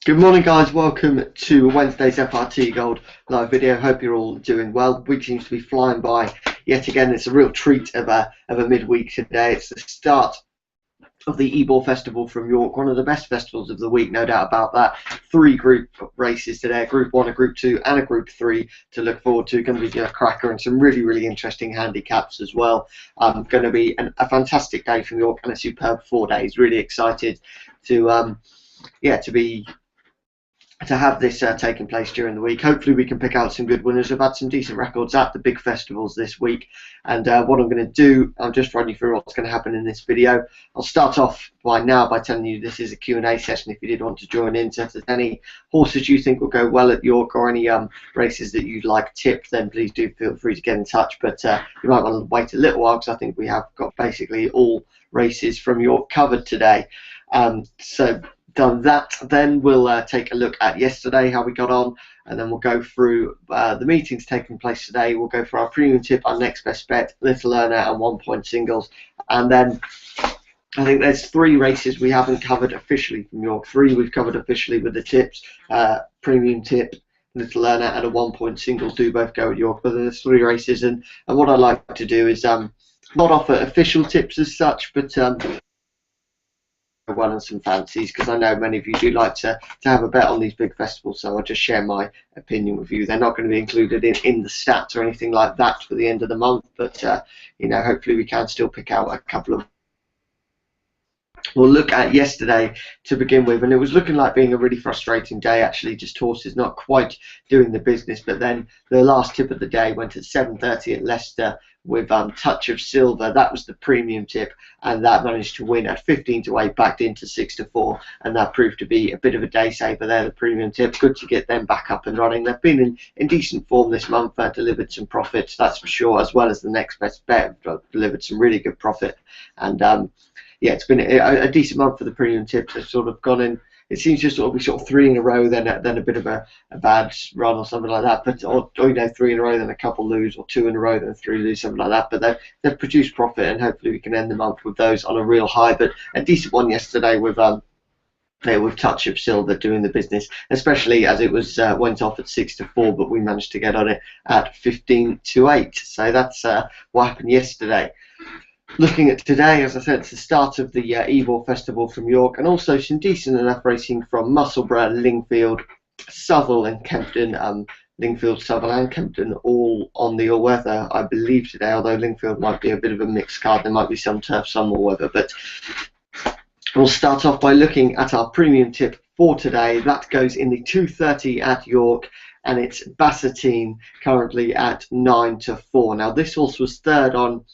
Good morning, guys. Welcome to Wednesday's FRT Gold live video. Hope you're all doing well. The week seems to be flying by yet again. It's a real treat of a midweek today. It's the start of the Ebor Festival from York, one of the best festivals of the week, no doubt about that. Three group races today, a Group 1, a Group 2 and a Group 3 to look forward to. Going to be a cracker and some really interesting handicaps as well. Going to be a fantastic day from York and a superb 4 days. Really excited to have this taking place during the week. Hopefully we can pick out some good winners. We've had some decent records at the big festivals this week, and what I'm going to do, I'll just run you through what's going to happen in this video. I'll start off by telling you this is a Q&A session if you did want to join in. So if there's any horses you think will go well at York or any races that you'd like tipped, then please do feel free to get in touch, but you might want to wait a little while because I think we have got basically all races from York covered today. So done that, then we'll take a look at yesterday, how we got on, and then we'll go through the meetings taking place today. We'll go for our premium tip, our next best bet, little earner and 1 point singles, and then I think there's 3 races we haven't covered officially from York. 3 we've covered officially with the tips, premium tip, little earner and a 1 point singles do both go at York, but there's 3 races, and what I like to do is not offer official tips as such, but well and some fancies, because I know many of you do like to have a bet on these big festivals, so I'll just share my opinion with you. They're not going to be included in the stats or anything like that for the end of the month, but you know, hopefully we can still pick out a couple of. We'll look at yesterday to begin with, and it was looking like being a really frustrating day actually, just horses not quite doing the business. But then the last tip of the day went at 7:30 at Leicester with Touch of Silver. That was the premium tip, and that managed to win at 15-8, backed into 6-4, and that proved to be a bit of a day saver there, the premium tip. Good to get them back up and running. They've been in decent form this month, delivered some profits, that's for sure, as well as the next best bet, delivered some really good profit. And yeah, it's been a decent month for the premium tips. They've sort of gone in. It seems to sort of be 3 in a row, then a bit of a bad run or something like that. But or you know, 3 in a row, then a couple lose, or 2 in a row, then 3 lose, something like that. But they've produced profit, and hopefully we can end the month with those on a real high. But a decent one yesterday with Touch of Silver doing the business, especially as it was went off at 6-4, but we managed to get on it at 15-8. So that's what happened yesterday. Looking at today, as I said, it's the start of the Ebor Festival from York, and also some decent enough racing from Musselburgh, Lingfield, Southwell and Kempton. Lingfield, Southwell and Kempton all on the all-weather, I believe, today, although Lingfield might be a bit of a mixed card. There might be some turf, some all-weather, but we'll start off by looking at our premium tip for today. That goes in the 2:30 at York, and it's Bassettine currently at 9-4. Now, this horse was third on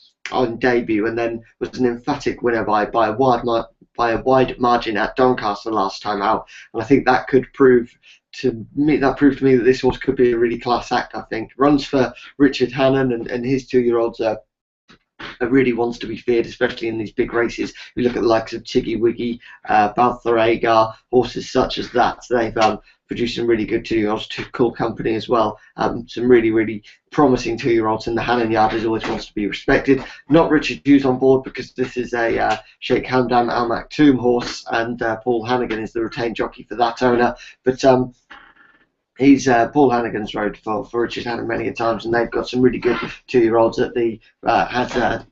debut, and then was an emphatic winner by a wide margin at Doncaster last time out, and I think that could prove to me that this horse could be a really class act. I think runs for Richard Hannon, and his 2-year-olds are really wants to be feared, especially in these big races. We look at the likes of Tiggy Wiggy, Balthor Agar, horses such as that. They've produced some really good 2-year-olds, Cool Company as well. Some really promising 2-year-olds, and the Hannon Yard is always wants to be respected. Not Richard Hughes on board, because this is a Sheikh Hamdan Al Maktoum horse, and Paul Hannigan is the retained jockey for that owner. But he's Paul Hannigan's rode for Richard Hannon many a times, and they've got some really good 2-year-olds at the has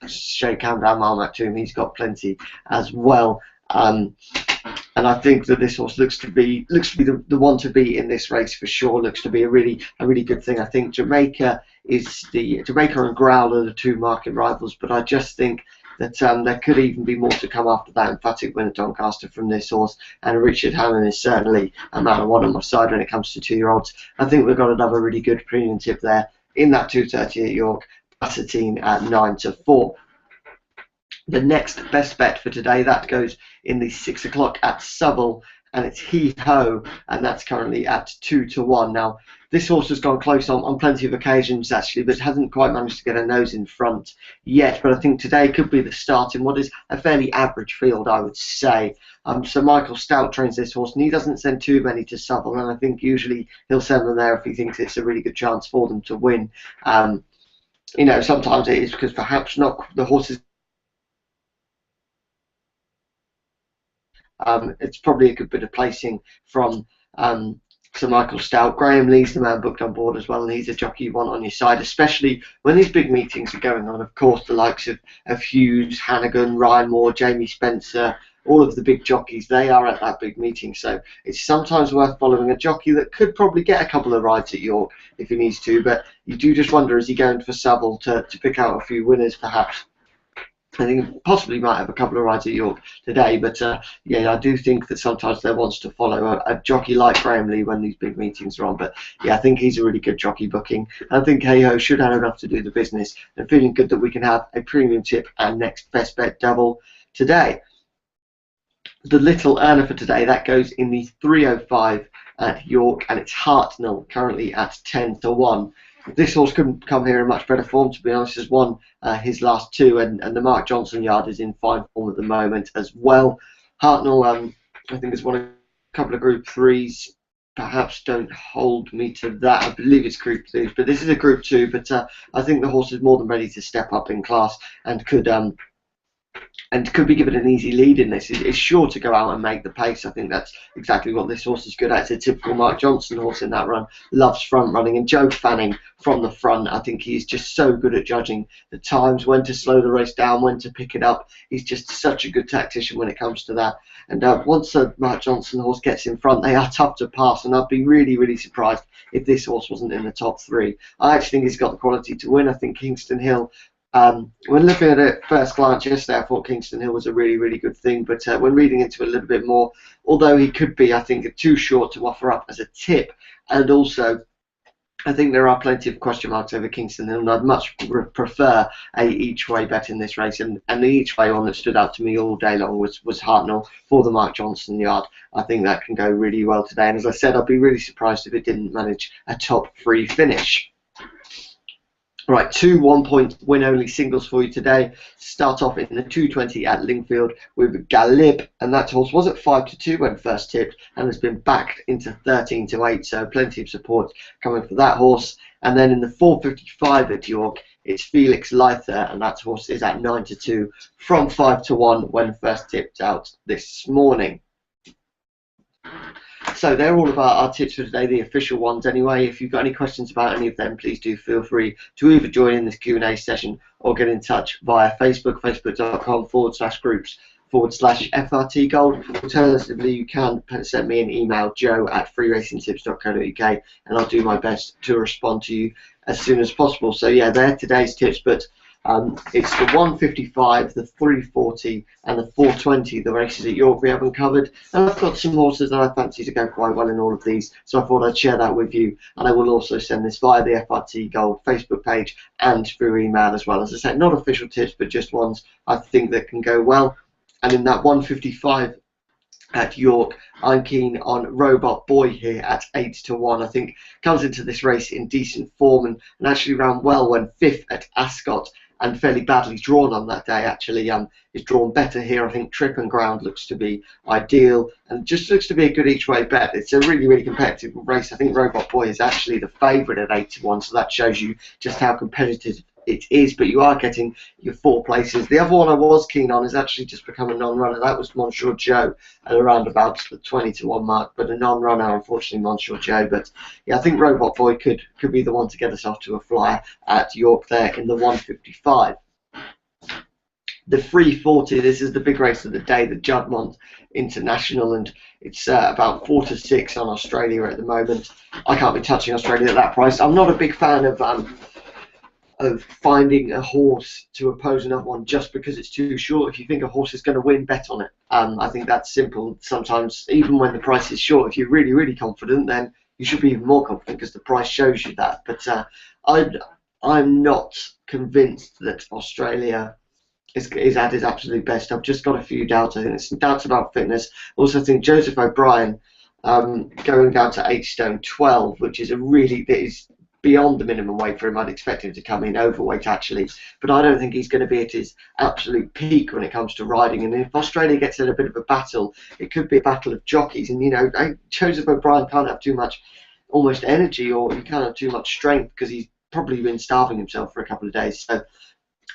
Sheikh Hamdan Al Maktoum. He's got plenty as well. And I think that this horse looks to be the one to be in this race for sure. Looks to be a really good thing. I think Jamaica and Growl are the 2 market rivals, but I just think that there could even be more to come after that emphatic win at Doncaster from this horse. And Richard Hannon is certainly a man of one on my side when it comes to 2-year-olds. I think we've got another really good premium tip there in that 2:30 at York, Bassettine at 9-4. The next best bet for today, that goes in the 6 o'clock at Southwell, and it's He Ho, and that's currently at 2-1. Now, this horse has gone close on plenty of occasions actually, but hasn't quite managed to get a nose in front yet. But I think today could be the start in what is a fairly average field, I would say. So Michael Stout trains this horse, and he doesn't send too many to Southwell, and I think usually he'll send them there if he thinks it's a really good chance for them to win. You know, sometimes it is because perhaps not the horses it's probably a good bit of placing from Sir Michael Stout. Graham Lee's the man booked on board as well, and he's a jockey you want on your side, especially when these big meetings are going on. Of course, the likes of Hughes, Hannigan, Ryan Moore, Jamie Spencer, all of the big jockeys, they are at that big meeting. So it's sometimes worth following a jockey that could probably get a couple of rides at York if he needs to, but you do just wonder, is he going for Savile to pick out a few winners perhaps? I think possibly might have a couple of rides at York today, but yeah, I do think that sometimes there wants to follow a jockey like Graham Lee when these big meetings are on. But yeah, I think he's a really good jockey booking. I think Hey-Ho should have enough to do the business. And feeling good that we can have a premium tip and next best bet double today. The little earner for today, that goes in the 305 at York, and it's Hartnell currently at 10 to 1. This horse couldn't come here in much better form, to be honest. Has won his last two, and the Mark Johnson yard is in fine form at the moment as well. Hartnell, I think, has won a couple of Group 3s. Perhaps don't hold me to that. I believe it's Group 2s, but this is a Group 2. But I think the horse is more than ready to step up in class and could be given an easy lead in this. It's sure to go out and make the pace. I think that's exactly what this horse is good at. It's a typical Mark Johnson horse in that run. Loves front running, and Joe Fanning from the front, I think he's just so good at judging the times, when to slow the race down, when to pick it up. He's just such a good tactician when it comes to that. And once a Mark Johnson horse gets in front, they are tough to pass, and I'd be really, really surprised if this horse wasn't in the top three. I actually think he's got the quality to win. I think Kingston Hill, when looking at it first glance yesterday, I thought Kingston Hill was a really, really good thing, but when reading into it a little bit more, although he could be, I think, too short to offer up as a tip, and also I think there are plenty of question marks over Kingston Hill, and I'd much prefer a each-way bet in this race, and the each-way one that stood out to me all day long was Hartnell for the Mark Johnson yard. I think that can go really well today, and as I said, I'd be really surprised if it didn't manage a top 3 finish. Right, 2 1-point win-only singles for you today. Start off in the 220 at Lingfield with Galib, and that horse was at 5 to 2 when first tipped, and has been backed into 13 to 8, so plenty of support coming for that horse. And then in the 455 at York, it's Felix Leither, and that horse is at 9 to 2 from 5 to 1 when first tipped out this morning. So they're all of our tips for today, the official ones anyway. If you've got any questions about any of them, please do feel free to either join in this Q&A session or get in touch via Facebook, facebook.com/groups/FRT Gold. Alternatively, you can send me an email, joe@freeracingtips.co.uk, and I'll do my best to respond to you as soon as possible. So yeah, they're today's tips, but it's the 155, the 340 and the 420, the races at York we haven't covered, and I've got some horses that I fancy to go quite well in all of these, so I thought I'd share that with you, and I will also send this via the FRT Gold Facebook page and through email as well. As I said, not official tips, but just ones I think that can go well. And in that 155 at York, I'm keen on Robot Boy here at 8 to 1. I think comes into this race in decent form and actually ran well when 5th at Ascot, and fairly badly drawn on that day. Actually is drawn better here. I think Trip and Ground looks to be ideal, and just looks to be a good each way bet. It's a really, really competitive race. I think Robot Boy is actually the favourite at 8 to 1, so that shows you just how competitive it is, but you are getting your 4 places. The other one I was keen on is actually just become a non-runner. That was Monsieur Joe at around about the 20 to 1 mark, but a non-runner, unfortunately, Monsieur Joe. But yeah, I think Robot Boy could be the one to get us off to a flyer at York there in the 155. The 340, this is the big race of the day, the Juddmonte International, and it's about 4 to 6 on Australia at the moment. I can't be touching Australia at that price. I'm not a big fan of finding a horse to oppose another one just because it's too short. If you think a horse is going to win, bet on it. I think that's simple. Sometimes, even when the price is short, if you're really, really confident, then you should be even more confident because the price shows you that. But I'm not convinced that Australia is at his absolute best. I've just got a few doubts. I think there's some doubts about fitness. Also, I think Joseph O'Brien going down to 8 stone 12, which is beyond the minimum weight for him. I'd expect him to come in overweight actually, but I don't think he's going to be at his absolute peak when it comes to riding. And if Australia gets in a bit of a battle, it could be a battle of jockeys, and Joseph O'Brien can't have too much almost energy, or he can't have too much strength because he's probably been starving himself for a couple of days. So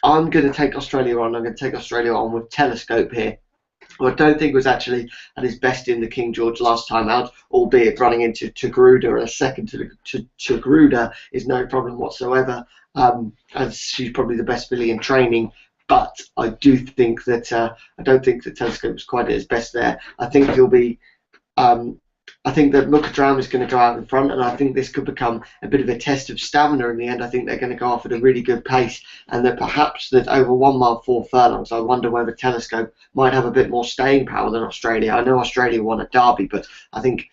I'm going to take Australia on. I'm going to take Australia on with Telescope here who I don't think was actually at his best in the King George last time out, albeit running into Togruta, and a second to Togruta is no problem whatsoever, as she's probably the best filly in training. But I do think that I don't think that Telescope's quite at his best there. I think he'll be. I think that Mukadram is going to go out in front, and I think this could become a bit of a test of stamina in the end. I think they're going to go off at a really good pace, and that perhaps that over 1 mile 4 furlongs, I wonder whether Telescope might have a bit more staying power than Australia. I know Australia won at Derby, but I think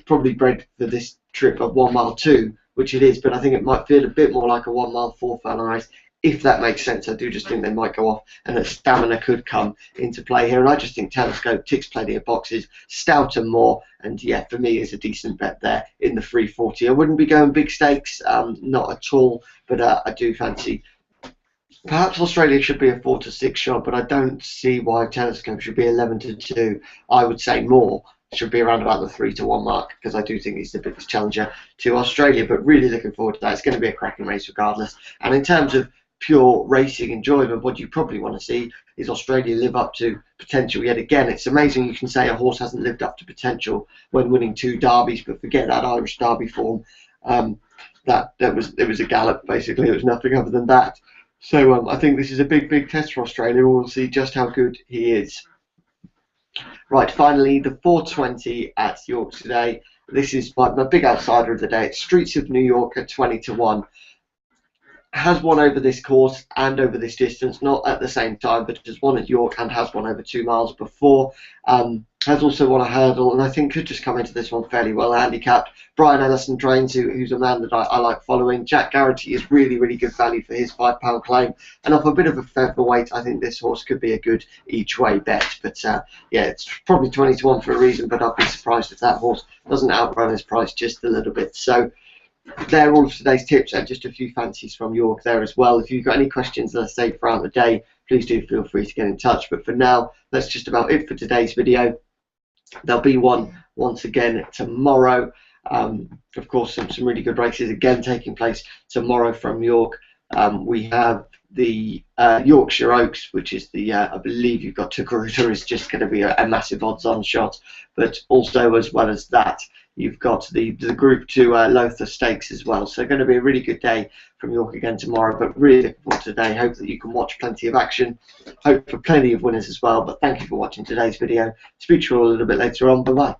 probably bred for this trip of 1 mile 2, which it is, but I think it might feel a bit more like a 1 mile 4 furlong race. If that makes sense, I do just think they might go off, and that stamina could come into play here. And I just think Telescope ticks plenty of boxes, stout and more, and yeah, for me, is a decent bet there in the 340. I wouldn't be going big stakes, not at all, but I do fancy. Perhaps Australia should be a 4 to 6 shot, but I don't see why Telescope should be 11 to 2. I would say more should be around about the 3 to 1 mark, because I do think he's the biggest challenger to Australia. But really looking forward to that. It's going to be a cracking race regardless. And in terms of pure racing enjoyment, what you probably want to see is Australia live up to potential yet again. It's amazing you can say a horse hasn't lived up to potential when winning 2 derbies, but forget that Irish Derby form. It was a gallop basically. It was nothing other than that. So I think this is a big test for Australia. We'll see just how good he is. Right, finally the 420 at York today. This is my big outsider of the day. It's Streets of New York at 20 to 1. Has won over this course and over this distance, not at the same time, but has won at York and has won over 2 miles before. Has also won a hurdle, and I think could just come into this one fairly well handicapped. Brian Ellison trains, who's a man that I like following. Jack Garrity is really good value for his £5 claim, and off a bit of a featherweight, I think this horse could be a good each-way bet. But yeah, it's probably 20 to 1 for a reason, but I'd be surprised if that horse doesn't outrun his price just a little bit. So they're all of today's tips, and just a few fancies from York there as well. If you've got any questions, let's say, throughout the day, please do feel free to get in touch. But for now, that's just about it for today's video. There'll be one once again tomorrow. Of course, some really good races again taking place tomorrow from York. We have the Yorkshire Oaks, which is the I believe you've got Togruta is just going to be a massive odds-on shot, but also as well as that, you've got the Group 2 Lothar Stakes as well. So going to be a really good day from York again tomorrow, but really looking forward to today. Hope that you can watch plenty of action. Hope for plenty of winners as well. But thank you for watching today's video. Speak to you all a little bit later on. Bye-bye.